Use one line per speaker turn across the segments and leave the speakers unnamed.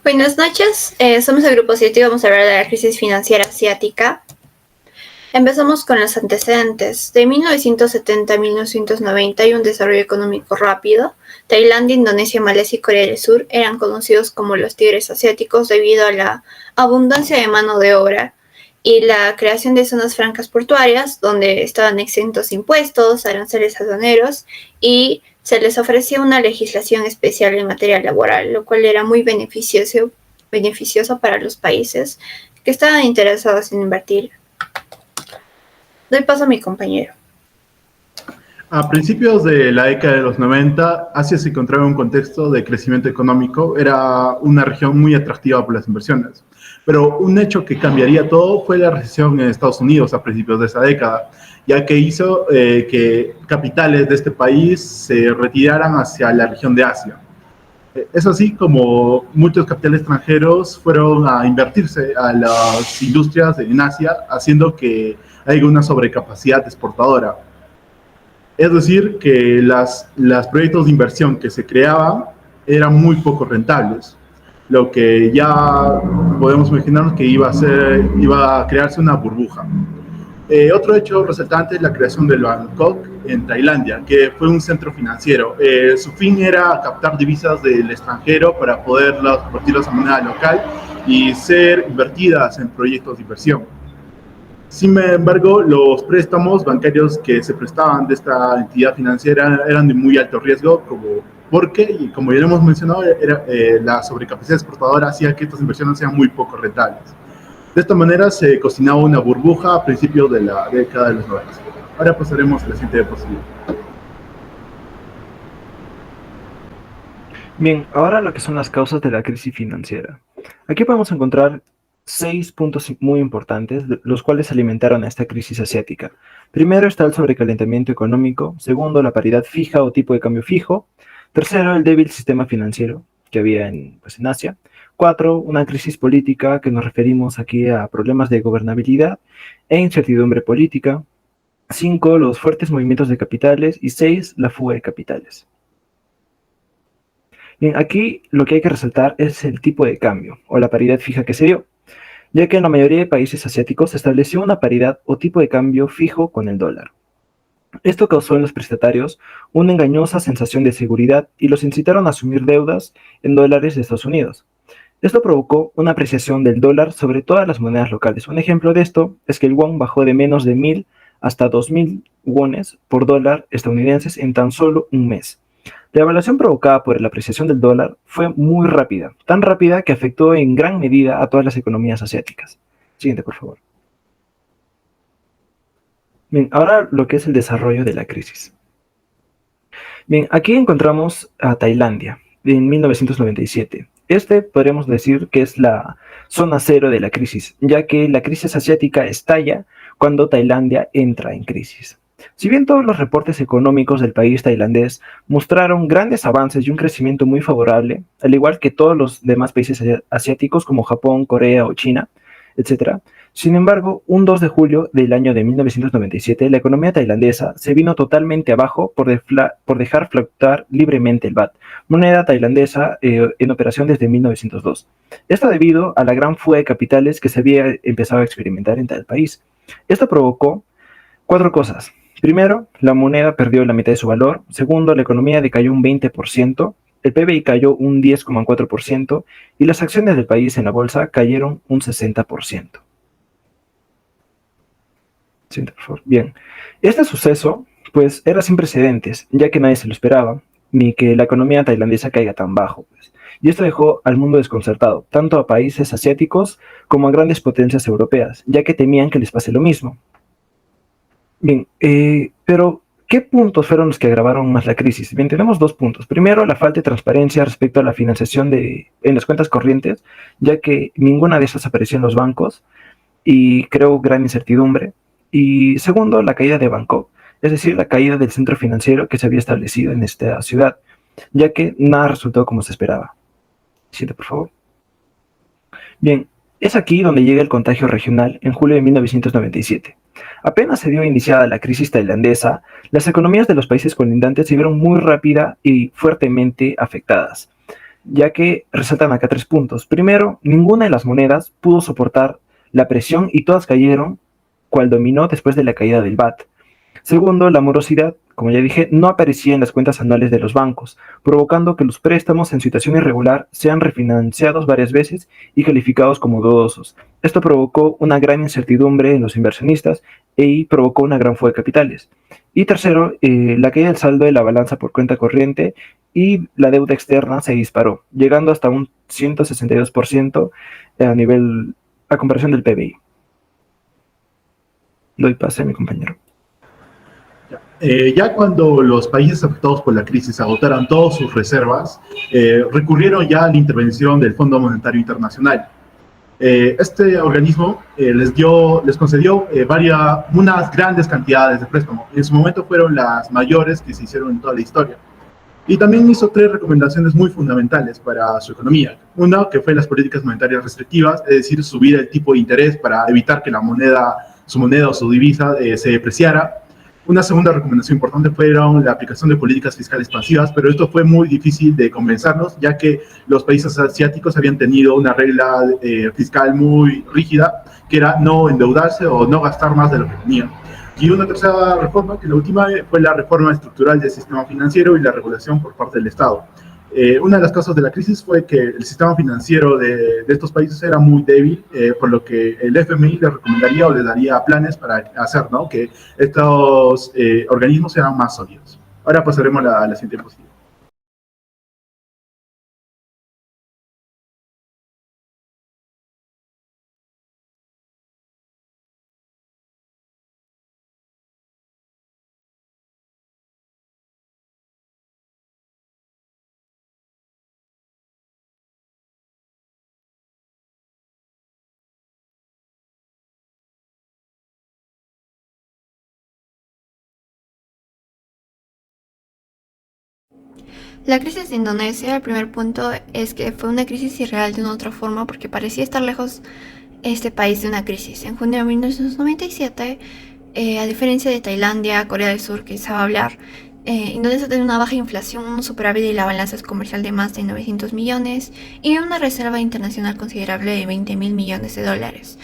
Buenas noches, somos el Grupo 7 y vamos a hablar de la crisis financiera asiática. Empezamos con los antecedentes. De 1970 a 1990 hay un desarrollo económico rápido. Tailandia, Indonesia, Malasia y Corea del Sur eran conocidos como los tigres asiáticos debido a la abundancia de mano de obra y la creación de zonas francas portuarias donde estaban exentos de impuestos, aranceles aduaneros y se les ofrecía una legislación especial en materia laboral, lo cual era muy beneficioso para los países que estaban interesados en invertir. Doy paso a mi compañero.
A principios de la década de los 90, Asia se encontraba en un contexto de crecimiento económico. Era una región muy atractiva por las inversiones. Pero un hecho que cambiaría todo fue la recesión en Estados Unidos a principios de esa década, ya que hizo que capitales de este país se retiraran hacia la región de Asia. Es así como muchos capitales extranjeros fueron a invertirse a las industrias en Asia, haciendo que haya una sobrecapacidad exportadora. Es decir, que los proyectos de inversión que se creaban eran muy poco rentables, lo que ya podemos imaginar que iba a crearse una burbuja. Otro hecho resaltante es la creación del Bangkok en Tailandia, que fue un centro financiero. Su fin era captar divisas del extranjero para poderlas convertirlas a moneda local y ser invertidas en proyectos de inversión. Sin embargo, los préstamos bancarios que se prestaban de esta entidad financiera eran de muy alto riesgo, porque, como ya lo hemos mencionado, la sobrecapacidad exportadora hacía que estas inversiones sean muy poco rentables. De esta manera se cocinaba una burbuja a principios de la década de los 90. Ahora pasaremos a la siguiente diapositiva.
Bien, ahora lo que son las causas de la crisis financiera. Aquí podemos encontrar 6 puntos muy importantes, los cuales alimentaron a esta crisis asiática. Primero está el sobrecalentamiento económico. Segundo, la paridad fija o tipo de cambio fijo. Tercero, el débil sistema financiero que había en Asia. 4, una crisis política, que nos referimos aquí a problemas de gobernabilidad e incertidumbre política. 5, los fuertes movimientos de capitales. Y 6, la fuga de capitales. Bien, aquí lo que hay que resaltar es el tipo de cambio o la paridad fija que se dio, ya que en la mayoría de países asiáticos se estableció una paridad o tipo de cambio fijo con el dólar. Esto causó en los prestatarios una engañosa sensación de seguridad y los incitaron a asumir deudas en dólares de Estados Unidos. Esto provocó una apreciación del dólar sobre todas las monedas locales. Un ejemplo de esto es que el won bajó de menos de 1.000 hasta 2.000 wones por dólar estadounidenses en tan solo un mes. La evaluación provocada por la apreciación del dólar fue muy rápida, tan rápida que afectó en gran medida a todas las economías asiáticas. Siguiente, por favor. Bien, ahora lo que es el desarrollo de la crisis. Bien, aquí encontramos a Tailandia en 1997. Podríamos decir que es la zona cero de la crisis, ya que la crisis asiática estalla cuando Tailandia entra en crisis. Si bien todos los reportes económicos del país tailandés mostraron grandes avances y un crecimiento muy favorable, al igual que todos los demás países asiáticos como Japón, Corea o China, etc. Sin embargo, un 2 de julio del año de 1997, la economía tailandesa se vino totalmente abajo por dejar fluctuar libremente el baht, moneda tailandesa en operación desde 1902. Esto debido a la gran fuga de capitales que se había empezado a experimentar en tal país. Esto provocó 4 cosas. Primero, la moneda perdió la mitad de su valor. Segundo, la economía decayó un 20%, el PBI cayó un 10,4% y las acciones del país en la bolsa cayeron un 60%. Siguiente, por favor. Bien, este suceso pues era sin precedentes, ya que nadie se lo esperaba, ni que la economía tailandesa caiga tan bajo. Y esto dejó al mundo desconcertado, tanto a países asiáticos como a grandes potencias europeas, ya que temían que les pase lo mismo. Bien, pero ¿qué puntos fueron los que agravaron más la crisis? Bien, tenemos 2 puntos. Primero, la falta de transparencia respecto a la financiación en las cuentas corrientes, ya que ninguna de estas apareció en los bancos y creó gran incertidumbre. Y segundo, la caída de Bangkok, es decir, la caída del centro financiero que se había establecido en esta ciudad, ya que nada resultó como se esperaba. Siguiente, por favor. Bien, es aquí donde llega el contagio regional en julio de 1997. Apenas se dio iniciada la crisis tailandesa, las economías de los países colindantes se vieron muy rápida y fuertemente afectadas. ya que resaltan acá 3 puntos. Primero, ninguna de las monedas pudo soportar la presión y todas cayeron cual dominó después de la caída del BAT. Segundo, la morosidad, como ya dije, no aparecía en las cuentas anuales de los bancos, provocando que los préstamos en situación irregular sean refinanciados varias veces y calificados como dudosos. Esto provocó una gran incertidumbre en los inversionistas y provocó una gran fuga de capitales. Y tercero, la caída del saldo de la balanza por cuenta corriente y la deuda externa se disparó, llegando hasta un 162% a comparación del PBI. Doy pase a mi compañero.
Ya cuando los países afectados por la crisis agotaron todas sus reservas, recurrieron ya a la intervención del Fondo Monetario Internacional. Este organismo les concedió unas grandes cantidades de préstamos. En su momento fueron las mayores que se hicieron en toda la historia. Y también hizo 3 recomendaciones muy fundamentales para su economía. Una, que fue las políticas monetarias restrictivas, es decir, subir el tipo de interés para evitar que su moneda o su divisa se depreciara. Una segunda recomendación importante fueron la aplicación de políticas fiscales pasivas, pero esto fue muy difícil de convencernos, ya que los países asiáticos habían tenido una regla fiscal muy rígida, que era no endeudarse o no gastar más de lo que tenían. Y una tercera reforma, que la última fue la reforma estructural del sistema financiero y la regulación por parte del Estado. Una de las causas de la crisis fue que el sistema financiero de estos países era muy débil, por lo que el FMI le recomendaría o le daría planes para hacer, ¿no?, que estos organismos sean más sólidos. Ahora pasaremos a la siguiente diapositiva.
La crisis de Indonesia, el primer punto es que fue una crisis irreal de una otra forma porque parecía estar lejos este país de una crisis. En junio de 1997, a diferencia de Tailandia, Corea del Sur, que se va a hablar, Indonesia tiene una baja inflación, un superávit y la balanza comercial de más de 900 millones y una reserva internacional considerable de 20.000 millones de dólares,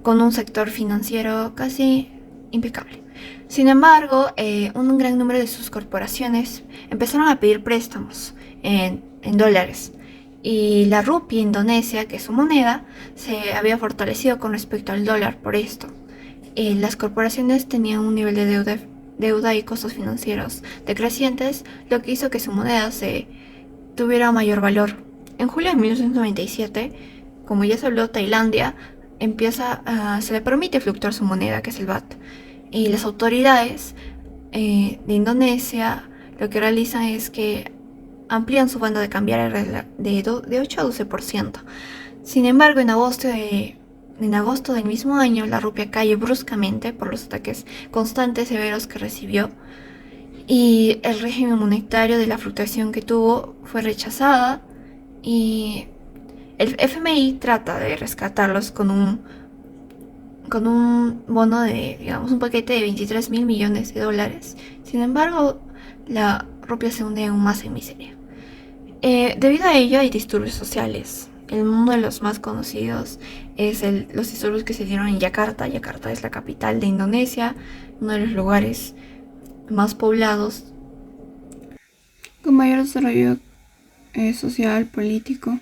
con un sector financiero casi impecable. Sin embargo, un gran número de sus corporaciones empezaron a pedir préstamos en dólares y la rupia indonesia, que es su moneda, se había fortalecido con respecto al dólar por esto. Las corporaciones tenían un nivel de deuda y costos financieros decrecientes, lo que hizo que su moneda se tuviera mayor valor. En julio de 1997, como ya se habló, Tailandia se le permite fluctuar su moneda, que es el baht. Y las autoridades de Indonesia lo que realizan es que amplían su banda de cambiar de 8 a 12%. Sin embargo, en agosto del mismo año, la rupia cae bruscamente por los ataques constantes severos que recibió y el régimen monetario de la fluctuación que tuvo fue rechazada y el FMI trata de rescatarlos con un bono de, digamos, un paquete de 23.000 millones de dólares. Sin embargo, la rupia se hunde aún más en miseria. Debido a ello hay disturbios sociales. Uno de los más conocidos es los disturbios que se dieron en Yakarta. Yakarta es la capital de Indonesia, uno de los lugares más poblados, con mayor desarrollo social, político.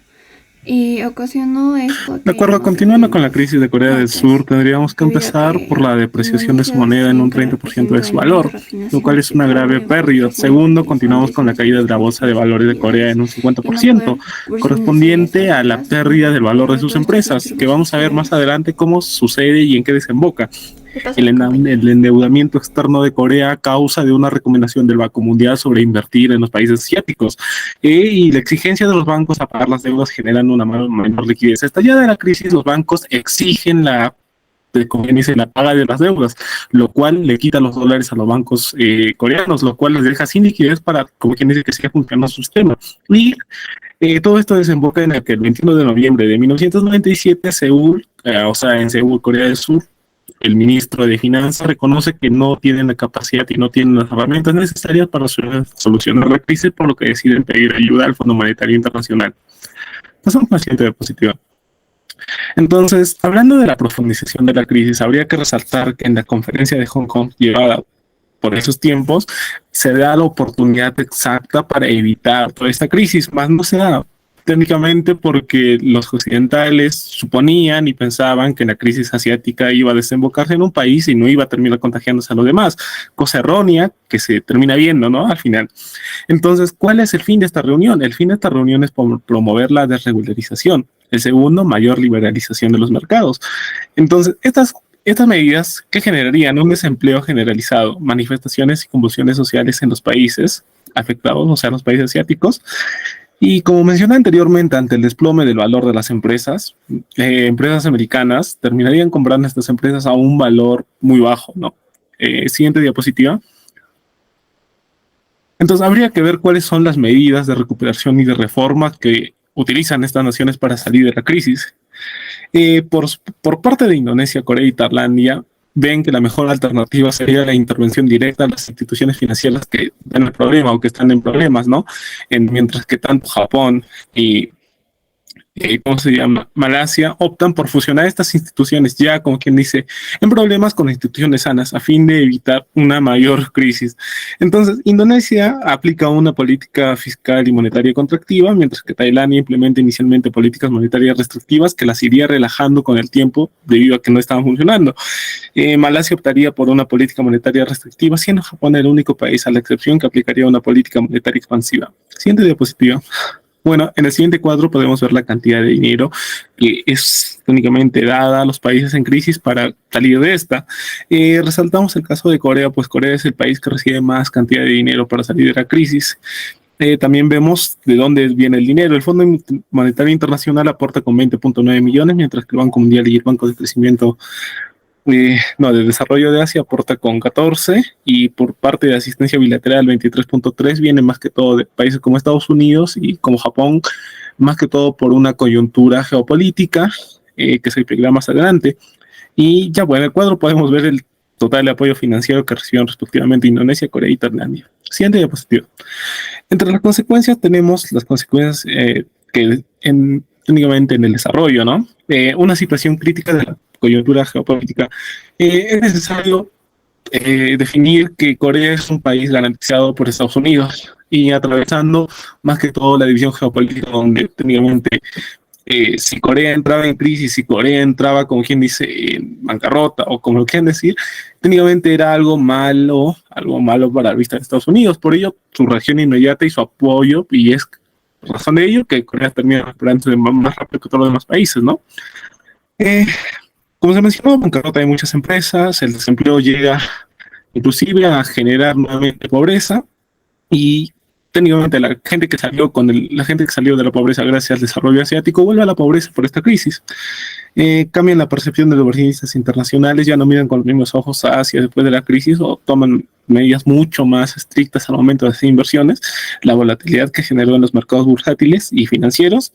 Y ocasionó esto.
De acuerdo, continuando con la crisis de Corea del Sur, tendríamos que empezar por la depreciación de su moneda en un 30% de su valor, lo cual es una grave pérdida. Segundo, continuamos con la caída de la bolsa de valores de Corea en un 50%, correspondiente a la pérdida del valor de sus empresas, que vamos a ver más adelante cómo sucede y en qué desemboca. El endeudamiento externo de Corea a causa de una recomendación del Banco Mundial sobre invertir en los países asiáticos y la exigencia de los bancos a pagar las deudas generan una menor liquidez. Estallada la crisis, los bancos exigen la paga de las deudas, lo cual le quita los dólares a los bancos coreanos, lo cual les deja sin liquidez para, como quien dice, que siga funcionando su sistema. Y todo esto desemboca en el que el 21 de noviembre de 1997 en Seúl, Corea del Sur, el ministro de Finanzas reconoce que no tienen la capacidad y no tienen las herramientas necesarias para solucionar la crisis, por lo que deciden pedir ayuda al Fondo Monetario Internacional. Pasamos a la siguiente diapositiva. Entonces, hablando de la profundización de la crisis, habría que resaltar que en la conferencia de Hong Kong llevada por esos tiempos, se da la oportunidad exacta para evitar toda esta crisis, más no se da técnicamente porque los occidentales suponían y pensaban que la crisis asiática iba a desembocarse en un país y no iba a terminar contagiándose a los demás, cosa errónea que se termina viendo, ¿no? Al final. Entonces, ¿cuál es el fin de esta reunión? El fin de esta reunión es promover la desregularización. El segundo, mayor liberalización de los mercados. Entonces, estas medidas que generarían un desempleo generalizado, manifestaciones y convulsiones sociales en los países afectados, o sea, los países asiáticos, y como mencioné anteriormente, ante el desplome del valor de las empresas, empresas americanas terminarían comprando estas empresas a un valor muy bajo, ¿no? Siguiente diapositiva. Entonces, habría que ver cuáles son las medidas de recuperación y de reforma que utilizan estas naciones para salir de la crisis. Por parte de Indonesia, Corea y Tailandia, ven que la mejor alternativa sería la intervención directa a las instituciones financieras que están en problema o que están en problemas, ¿no? Mientras que tanto Japón y ¿cómo se llama? Malasia optan por fusionar estas instituciones ya, como quien dice, en problemas con instituciones sanas a fin de evitar una mayor crisis. Entonces, Indonesia aplica una política fiscal y monetaria contractiva, mientras que Tailandia implementa inicialmente políticas monetarias restrictivas que las iría relajando con el tiempo debido a que no estaban funcionando. Malasia optaría por una política monetaria restrictiva, siendo Japón el único país a la excepción que aplicaría una política monetaria expansiva. Siguiente diapositiva. Bueno, en el siguiente cuadro podemos ver la cantidad de dinero que es únicamente dada a los países en crisis para salir de esta. Resaltamos el caso de Corea, pues Corea es el país que recibe más cantidad de dinero para salir de la crisis. También vemos de dónde viene el dinero. El Fondo Monetario Internacional aporta con 20.9 millones, mientras que el Banco Mundial y el Banco de Crecimiento de Desarrollo de Asia aporta con 14 y por parte de asistencia bilateral 23.3 viene más que todo de países como Estados Unidos y como Japón, más que todo por una coyuntura geopolítica que se explicará más adelante. Y ya bueno, en el cuadro podemos ver el total de apoyo financiero que recibieron respectivamente Indonesia, Corea y Tailandia. Siguiente diapositiva. Entre las consecuencias tenemos las consecuencias que técnicamente en el desarrollo, ¿no? Una situación crítica de la coyuntura geopolítica. Es necesario definir que Corea es un país garantizado por Estados Unidos y atravesando más que todo la división geopolítica donde técnicamente si Corea entraba en crisis, si Corea entraba, como quien dice, en bancarrota o como lo quieran decir, técnicamente era algo malo para la vista de Estados Unidos. Por ello, su reacción inmediata y su apoyo, y es razón de ello que Corea termina recuperándose más rápido que todos los demás países, ¿no? Como se mencionó, bancarrota de muchas empresas, el desempleo llega inclusive a generar nuevamente pobreza y técnicamente la gente que salió de la pobreza gracias al desarrollo asiático vuelve a la pobreza por esta crisis. Cambian la percepción de los inversionistas internacionales, ya no miran con los mismos ojos a Asia después de la crisis o toman medidas mucho más estrictas al momento de hacer inversiones, la volatilidad que generó en los mercados bursátiles y financieros,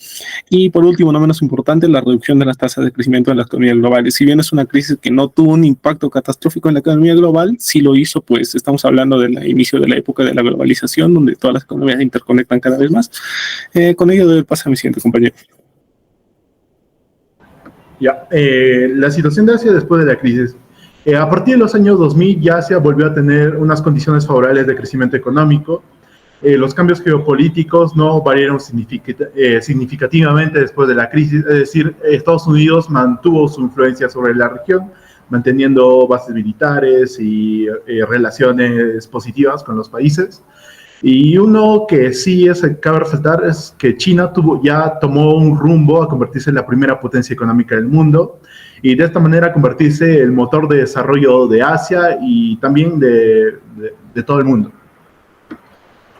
y por último, no menos importante, la reducción de las tasas de crecimiento de las economías globales. Si bien es una crisis que no tuvo un impacto catastrófico en la economía global, sí lo hizo, pues estamos hablando del inicio de la época de la globalización, donde todas las economías se interconectan cada vez más. Con ello doy el paso a mi siguiente compañero.
Ya, la situación de Asia después de la crisis. A partir de los años 2000 ya Asia volvió a tener unas condiciones favorables de crecimiento económico. Los cambios geopolíticos no variaron significativamente después de la crisis, es decir, Estados Unidos mantuvo su influencia sobre la región, manteniendo bases militares y relaciones positivas con los países. Y uno que sí cabe resaltar es que China ya tomó un rumbo a convertirse en la primera potencia económica del mundo y de esta manera convertirse en el motor de desarrollo de Asia y también de todo el mundo.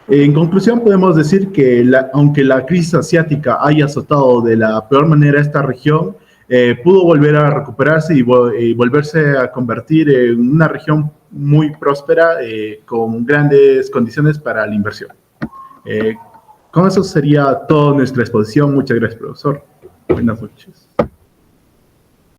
En conclusión, podemos decir que aunque la crisis asiática haya azotado de la peor manera a esta región, pudo volver a recuperarse y volverse a convertir en una región muy próspera con grandes condiciones para la inversión. Con eso sería toda nuestra exposición. Muchas gracias, profesor. Buenas noches.